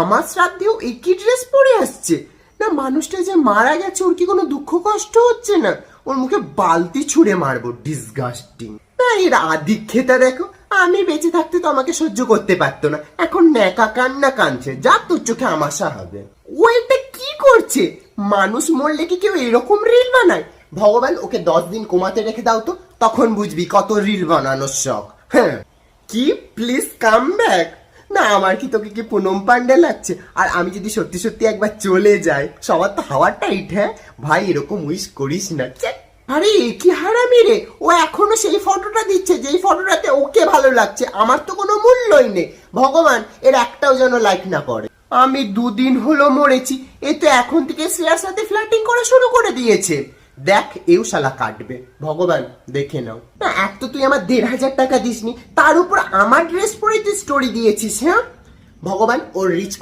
আমার শ্রাদ্ধেও একই ড্রেস পরে আসছে। না মানুষটা যে মারা গেছে ওর কি কোনো দুঃখ কষ্ট হচ্ছে না? ওর মুখে বালতি ছুঁড়ে মারবো, ডিসগাস্টিং। না এর আদিক্ষেতা দেখো, আমি বেঁচে থাকতে তো আমাকে সহ্য করতে পারতো না, এখন ন্যাকা কান্না কাঁদছে, যা তোর চোখে আমাশা হবে। ও এটা কি করছে? মানুষ মরলে কি কেউ এরকম রিল বানায়? ভগবান ওকে 10 দিন কোমাতে রেখে দাও তো, তখন বুঝবি কত রিল বানানোর শখ। হ্যাঁ কি প্লিজ কাম ব্যাক। না আমার কি তোকে কি পুনম পান্ডে লাগছে? আর আমি যদি সত্যি সত্যি একবার চলে যাই, সবার তো হাওয়া টাইট। হ্যাঁ ভাই এরকম উইশ করিস না। আরে কি হারামি রে, ও এখনো সেই ফটোটা দিচ্ছে যেই ফটোটাতে ওকে ভালো লাগছে, আমার তো কোনো মূল্যই নেই। ভগবান এর একটাও যেন লাইক না করে। আমি 2 দিন হলো মরেছি, এ তো এখন থেকে শ্রেয়ার সাথে ফ্ল্যাটিং করা শুরু করে দিয়েছে। দেখ এও শালা কাটবে, ভগবান দেখে নাও। না এক তো তুই আমার 1,500 টাকা দিসনি, তার উপর আমার ড্রেস পরে তুই স্টোরি দিয়েছিস। হ্যাঁ ভগবান ওর রিচ